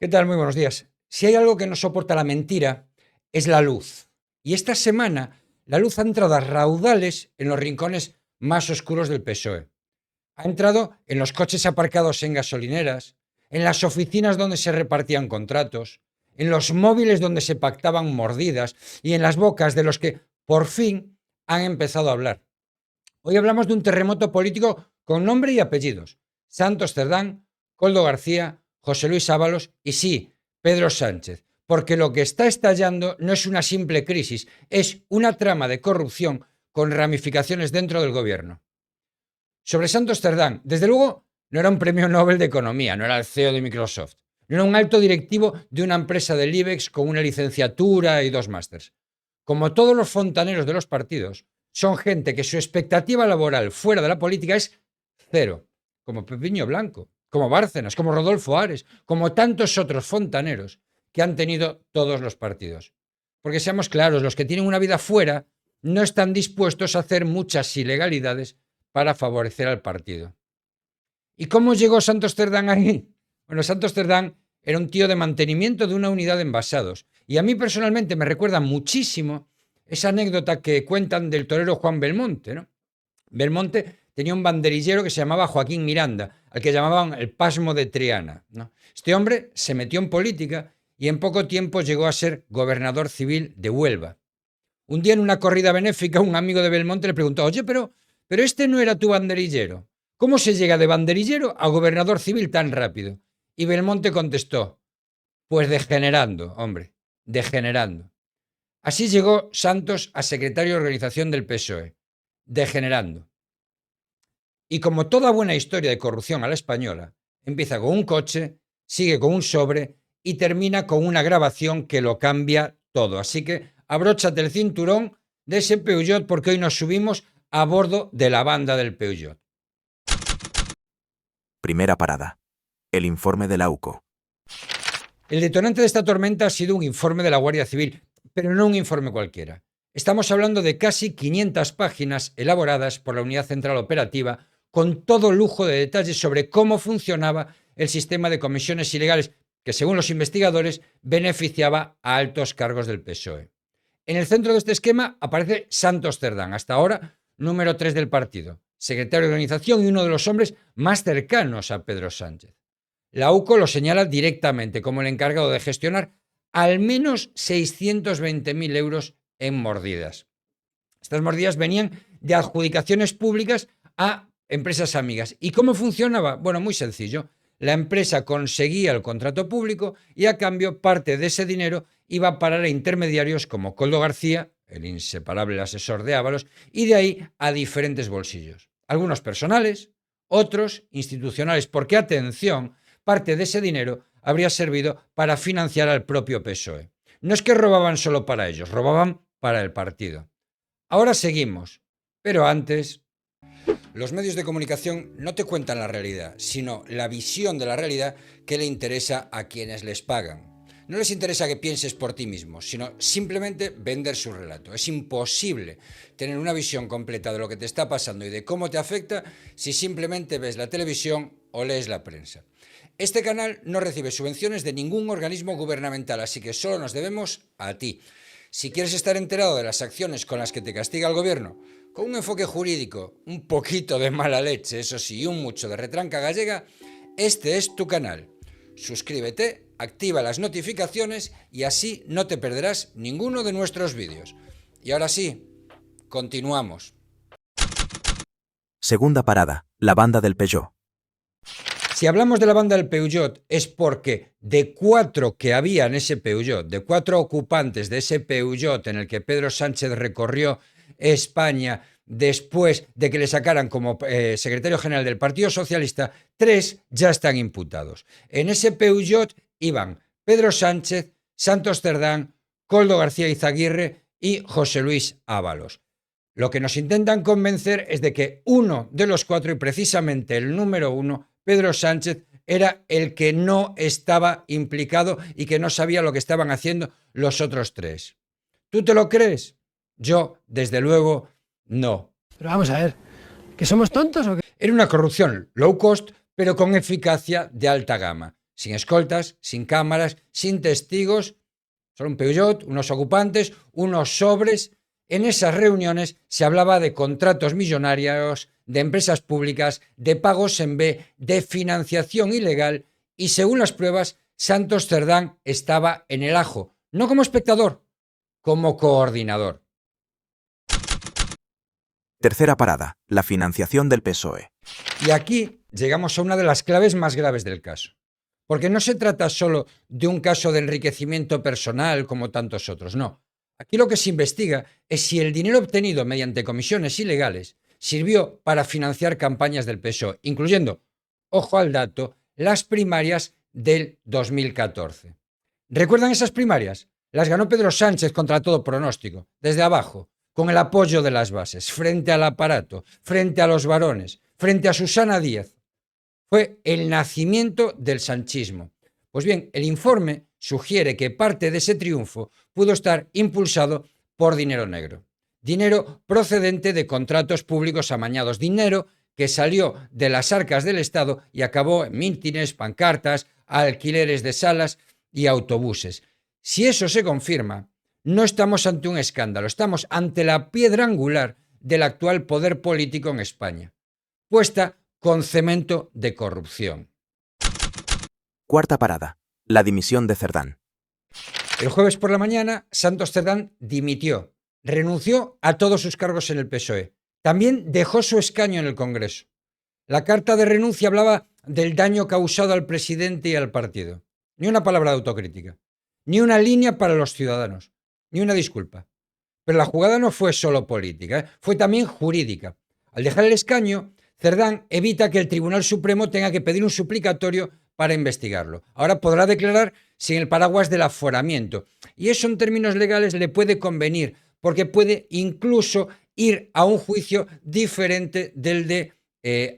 ¿Qué tal? Muy buenos días. Si hay algo que no soporta la mentira, es la luz. Y esta semana la luz ha entrado a raudales en los rincones más oscuros del PSOE. Ha entrado en los coches aparcados en gasolineras, en las oficinas donde se repartían contratos, en los móviles donde se pactaban mordidas y en las bocas de los que por fin han empezado a hablar. Hoy hablamos de un terremoto político con nombre y apellidos. Santos Cerdán, Koldo García, José Luis Ábalos y sí, Pedro Sánchez. Porque lo que está estallando no es una simple crisis, es una trama de corrupción con ramificaciones dentro del gobierno. Sobre Santos Cerdán, desde luego, no era un premio Nobel de Economía, no era el CEO de Microsoft, no era un alto directivo de una empresa del IBEX con una licenciatura y 2 másters. Como todos los fontaneros de los partidos, son gente que su expectativa laboral fuera de la política es cero, como Pepiño Blanco, como Bárcenas, como Rodolfo Ares, como tantos otros fontaneros que han tenido todos los partidos. Porque seamos claros, los que tienen una vida fuera no están dispuestos a hacer muchas ilegalidades para favorecer al partido. ¿Y cómo llegó Santos Cerdán ahí? Bueno, Santos Cerdán era un tío de mantenimiento de una unidad de envasados. Y a mí personalmente me recuerda muchísimo esa anécdota que cuentan del torero Juan Belmonte, ¿no? Belmonte tenía un banderillero que se llamaba Joaquín Miranda, al que llamaban el Pasmo de Triana, ¿no? Este hombre se metió en política y en poco tiempo llegó a ser gobernador civil de Huelva. Un día en una corrida benéfica, un amigo de Belmonte le preguntó: oye, pero este no era tu banderillero. ¿Cómo se llega de banderillero a gobernador civil tan rápido? Y Belmonte contestó: pues degenerando, hombre, degenerando. Así llegó Santos a secretario de organización del PSOE, degenerando. Y como toda buena historia de corrupción a la española, empieza con un coche, sigue con un sobre y termina con una grabación que lo cambia todo. Así que abróchate el cinturón de ese Peugeot porque hoy nos subimos a bordo de la banda del Peugeot. Primera parada. El informe de la UCO. El detonante de esta tormenta ha sido un informe de la Guardia Civil, pero no un informe cualquiera. Estamos hablando de casi 500 páginas elaboradas por la Unidad Central Operativa con todo lujo de detalles sobre cómo funcionaba el sistema de comisiones ilegales que, según los investigadores, beneficiaba a altos cargos del PSOE. En el centro de este esquema aparece Santos Cerdán, hasta ahora número 3 del partido, secretario de organización y uno de los hombres más cercanos a Pedro Sánchez. La UCO lo señala directamente como el encargado de gestionar al menos 620.000 euros en mordidas. Estas mordidas venían de adjudicaciones públicas a empresas amigas. ¿Y cómo funcionaba? Bueno, muy sencillo. La empresa conseguía el contrato público y a cambio parte de ese dinero iba a parar a intermediarios como Koldo García, el inseparable asesor de Ábalos, y de ahí a diferentes bolsillos. Algunos personales, otros institucionales, porque atención, parte de ese dinero habría servido para financiar al propio PSOE. No es que robaban solo para ellos, robaban para el partido. Ahora seguimos, pero antes... Los medios de comunicación no te cuentan la realidad, sino la visión de la realidad que le interesa a quienes les pagan. No les interesa que pienses por ti mismo, sino simplemente vender su relato. Es imposible tener una visión completa de lo que te está pasando y de cómo te afecta si simplemente ves la televisión o lees la prensa. Este canal no recibe subvenciones de ningún organismo gubernamental, así que solo nos debemos a ti. Si quieres estar enterado de las acciones con las que te castiga el gobierno, con un enfoque jurídico, un poquito de mala leche, eso sí, y un mucho de retranca gallega, este es tu canal. Suscríbete, activa las notificaciones y así no te perderás ninguno de nuestros vídeos. Y ahora sí, continuamos. Segunda parada. La banda del Peugeot. Si hablamos de la banda del Peugeot es porque de 4 que había en ese Peugeot, de 4 ocupantes de ese Peugeot en el que Pedro Sánchez recorrió España después de que le sacaran como secretario general del Partido Socialista, 3 ya están imputados. En ese Peugeot iban Pedro Sánchez, Santos Cerdán, Koldo García Izaguirre y José Luis Ábalos. Lo que nos intentan convencer es de que uno de los 4, y precisamente el número 1, Pedro Sánchez, era el que no estaba implicado y que no sabía lo que estaban haciendo los otros 3. ¿Tú te lo crees? Yo, desde luego, no. Pero vamos a ver, ¿que somos tontos o qué? Era una corrupción low cost, pero con eficacia de alta gama. sin escoltas, sin cámaras, sin testigos, solo un Peugeot, unos ocupantes, unos sobres. En esas reuniones se hablaba de contratos millonarios, de empresas públicas, de pagos en B, de financiación ilegal y, según las pruebas, Santos Cerdán estaba en el ajo, no como espectador, como coordinador. Tercera parada, la financiación del PSOE. Y aquí llegamos a una de las claves más graves del caso. Porque no se trata solo de un caso de enriquecimiento personal como tantos otros, no. Aquí lo que se investiga es si el dinero obtenido mediante comisiones ilegales sirvió para financiar campañas del PSOE, incluyendo, ojo al dato, las primarias del 2014. ¿Recuerdan esas primarias? Las ganó Pedro Sánchez contra todo pronóstico, desde abajo, con el apoyo de las bases, frente al aparato, frente a los varones, frente a Susana Díaz. Fue el nacimiento del sanchismo. Pues bien, el informe sugiere que parte de ese triunfo pudo estar impulsado por dinero negro. Dinero procedente de contratos públicos amañados. Dinero que salió de las arcas del Estado y acabó en mítines, pancartas, alquileres de salas y autobuses. Si eso se confirma, no estamos ante un escándalo, estamos ante la piedra angular del actual poder político en España, puesta con cemento de corrupción. Cuarta parada, la dimisión de Cerdán. El jueves por la mañana, Santos Cerdán dimitió, renunció a todos sus cargos en el PSOE. También dejó su escaño en el Congreso. La carta de renuncia hablaba del daño causado al presidente y al partido. Ni una palabra de autocrítica, ni una línea para los ciudadanos, ni una disculpa. Pero la jugada no fue solo política, fue también jurídica. Al dejar el escaño, Cerdán evita que el Tribunal Supremo tenga que pedir un suplicatorio para investigarlo. Ahora podrá declarar sin el paraguas del aforamiento. Y eso en términos legales le puede convenir, porque puede incluso ir a un juicio diferente del de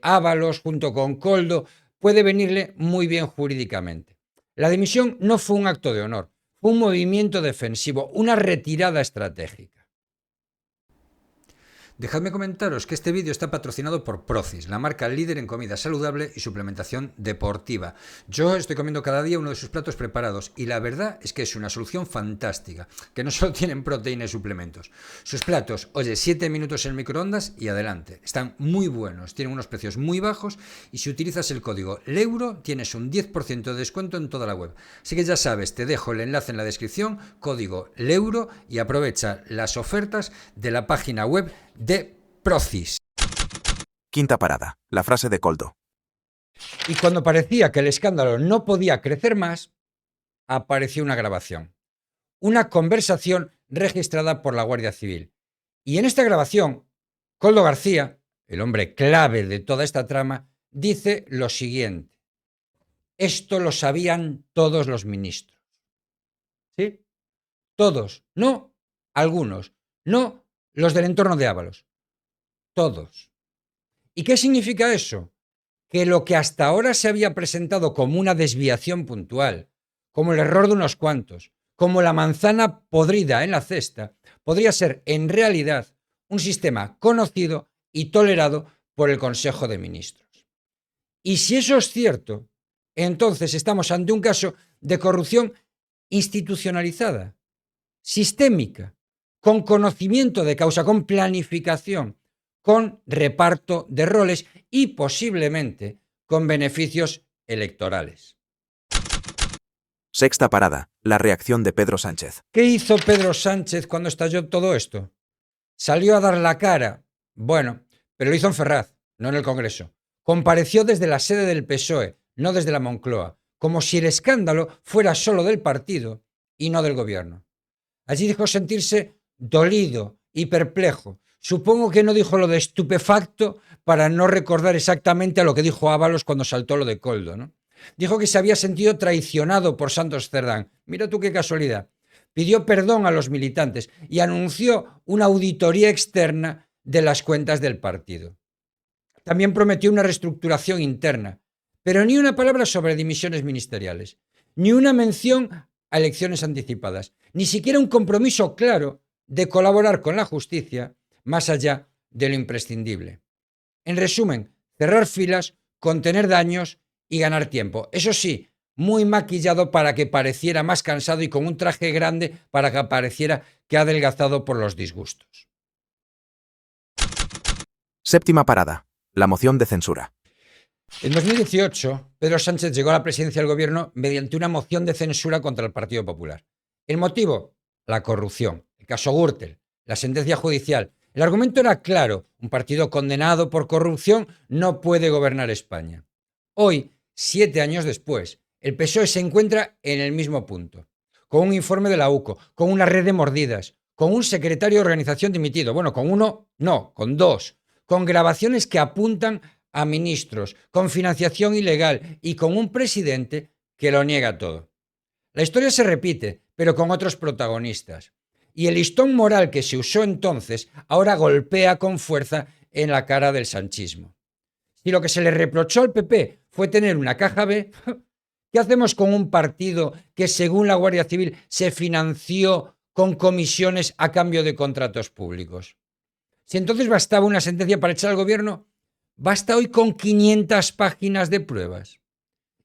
Ábalos junto con Koldo. Puede venirle muy bien jurídicamente. La dimisión no fue un acto de honor, fue un movimiento defensivo, una retirada estratégica. Dejadme comentaros que este vídeo está patrocinado por Procis, la marca líder en comida saludable y suplementación deportiva. Yo estoy comiendo cada día uno de sus platos preparados y la verdad es que es una solución fantástica, que no solo tienen proteína y suplementos. Sus platos, oye, 7 minutos en microondas y adelante. Están muy buenos, tienen unos precios muy bajos y si utilizas el código LEURO tienes un 10% de descuento en toda la web. Así que ya sabes, te dejo el enlace en la descripción, código LEURO y aprovecha las ofertas de la página web de Procis. Quinta parada, la frase de Koldo. Y cuando parecía que el escándalo no podía crecer más, apareció una grabación, una conversación registrada por la Guardia Civil. Y en esta grabación, Koldo García, el hombre clave de toda esta trama, dice lo siguiente: esto lo sabían todos los ministros. ¿Sí? Todos, no algunos, no los del entorno de Ábalos, todos. ¿Y qué significa eso? Que lo que hasta ahora se había presentado como una desviación puntual, como el error de unos cuantos, como la manzana podrida en la cesta, podría ser en realidad un sistema conocido y tolerado por el Consejo de Ministros. Y si eso es cierto, entonces estamos ante un caso de corrupción institucionalizada, sistémica, con conocimiento de causa, con planificación, con reparto de roles y posiblemente con beneficios electorales. Sexta parada, la reacción de Pedro Sánchez. ¿Qué hizo Pedro Sánchez cuando estalló todo esto? ¿Salió a dar la cara? Bueno, pero lo hizo en Ferraz, no en el Congreso. Compareció desde la sede del PSOE, no desde la Moncloa, como si el escándalo fuera solo del partido y no del gobierno. Allí dijo sentirse dolido y perplejo. Supongo que no dijo lo de estupefacto para no recordar exactamente a lo que dijo Ábalos cuando saltó lo de Koldo, ¿no? Dijo que se había sentido traicionado por Santos Cerdán. Mira tú qué casualidad. Pidió perdón a los militantes y anunció una auditoría externa de las cuentas del partido. También prometió una reestructuración interna, pero ni una palabra sobre dimisiones ministeriales, ni una mención a elecciones anticipadas, ni siquiera un compromiso claro de colaborar con la justicia más allá de lo imprescindible. En resumen, cerrar filas, contener daños y ganar tiempo. Eso sí, muy maquillado para que pareciera más cansado y con un traje grande para que pareciera que ha adelgazado por los disgustos. Séptima parada. La moción de censura. En 2018, Pedro Sánchez llegó a la presidencia del gobierno mediante una moción de censura contra el Partido Popular. ¿El motivo? La corrupción, el caso Gürtel, la sentencia judicial. El argumento era claro: un partido condenado por corrupción no puede gobernar España. Hoy, 7 años después, el PSOE se encuentra en el mismo punto, con un informe de la UCO, con una red de mordidas, con un secretario de organización dimitido, bueno, con uno, no, con dos, con grabaciones que apuntan a ministros, con financiación ilegal y con un presidente que lo niega todo. La historia se repite, pero con otros protagonistas. Y el listón moral que se usó entonces ahora golpea con fuerza en la cara del sanchismo. Si lo que se le reprochó al PP fue tener una caja B, ¿qué hacemos con un partido que, según la Guardia Civil, se financió con comisiones a cambio de contratos públicos? Si entonces bastaba una sentencia para echar al gobierno, basta hoy con 500 páginas de pruebas.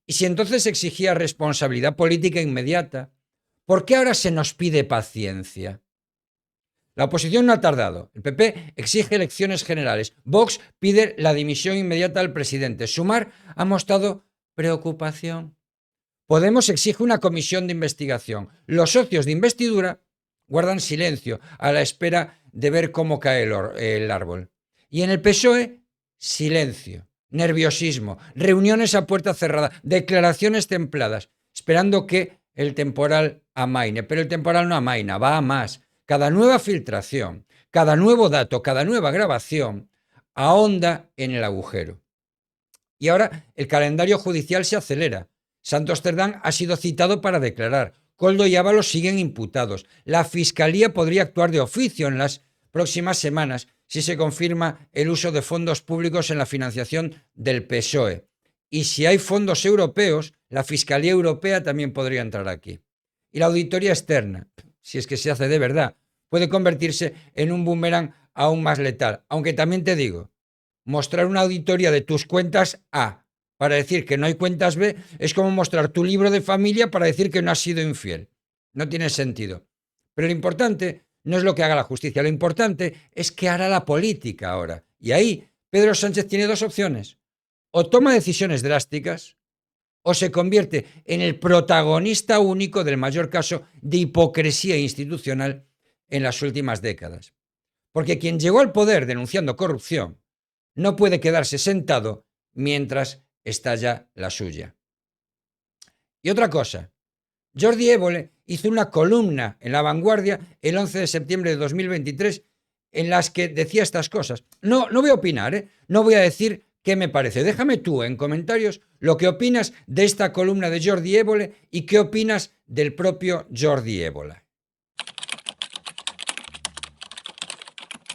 Y si entonces exigía responsabilidad política inmediata, ¿por qué ahora se nos pide paciencia? La oposición no ha tardado. El PP exige elecciones generales. Vox pide la dimisión inmediata del presidente. Sumar ha mostrado preocupación. Podemos exige una comisión de investigación. Los socios de investidura guardan silencio a la espera de ver cómo cae el árbol. Y en el PSOE, silencio, nerviosismo, reuniones a puerta cerrada, declaraciones templadas, esperando que el temporal amaine. Pero el temporal no amaina, va a más. Cada nueva filtración, cada nuevo dato, cada nueva grabación ahonda en el agujero. Y ahora el calendario judicial se acelera. Santos Cerdán ha sido citado para declarar. Koldo y Ábalos siguen imputados. La Fiscalía podría actuar de oficio en las próximas semanas si se confirma el uso de fondos públicos en la financiación del PSOE. Y si hay fondos europeos, la Fiscalía Europea también podría entrar aquí. Y la auditoría externa, si es que se hace de verdad, puede convertirse en un boomerang aún más letal. Aunque también te digo, mostrar una auditoría de tus cuentas A para decir que no hay cuentas B es como mostrar tu libro de familia para decir que no has sido infiel. No tiene sentido. Pero lo importante no es lo que haga la justicia, lo importante es qué hará la política ahora. Y ahí Pedro Sánchez tiene dos opciones. O toma decisiones drásticas o se convierte en el protagonista único del mayor caso de hipocresía institucional en las últimas décadas. Porque quien llegó al poder denunciando corrupción no puede quedarse sentado mientras estalla la suya. Y otra cosa, Jordi Évole hizo una columna en La Vanguardia el 11 de septiembre de 2023 en las que decía estas cosas. No voy a opinar, no voy a decir qué me parece. Déjame tú en comentarios lo que opinas de esta columna de Jordi Évole y qué opinas del propio Jordi Évole.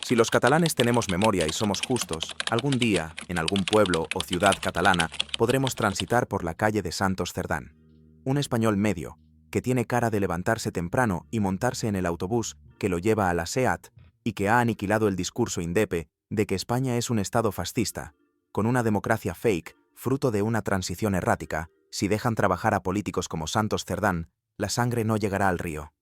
Si los catalanes tenemos memoria y somos justos, algún día, en algún pueblo o ciudad catalana, podremos transitar por la calle de Santos Cerdán. Un español medio, que tiene cara de levantarse temprano y montarse en el autobús que lo lleva a la SEAT y que ha aniquilado el discurso indepe de que España es un estado fascista, con una democracia fake, fruto de una transición errática. Si dejan trabajar a políticos como Santos Cerdán, la sangre no llegará al río.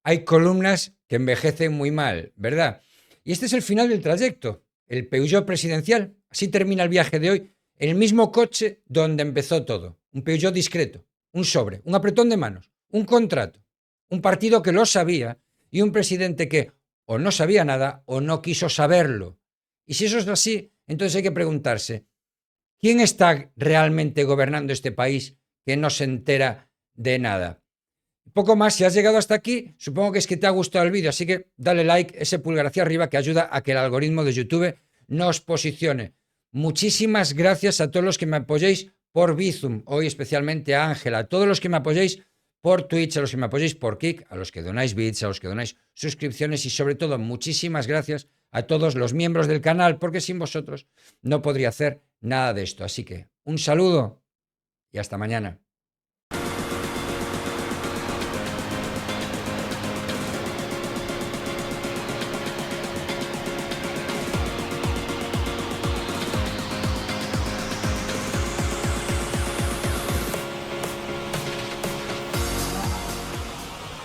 Hay columnas que envejecen muy mal, ¿verdad? Y este es el final del trayecto, el Peugeot presidencial. Así termina el viaje de hoy, en el mismo coche donde empezó todo. Un Peugeot discreto, un sobre, un apretón de manos, un contrato, un partido que lo sabía y un presidente que o no sabía nada o no quiso saberlo. Y si eso es así, entonces hay que preguntarse, ¿quién está realmente gobernando este país que no se entera de nada? Poco más, si has llegado hasta aquí, supongo que es que te ha gustado el vídeo, así que dale like, ese pulgar hacia arriba que ayuda a que el algoritmo de YouTube nos posicione. Muchísimas gracias a todos los que me apoyéis por Bizum, hoy especialmente a Ángela, a todos los que me apoyéis por Twitch, a los que me apoyéis por Kik, a los que donáis bits, a los que donáis suscripciones y sobre todo muchísimas gracias a todos los miembros del canal, porque sin vosotros no podría hacer nada de esto. Así que un saludo y hasta mañana.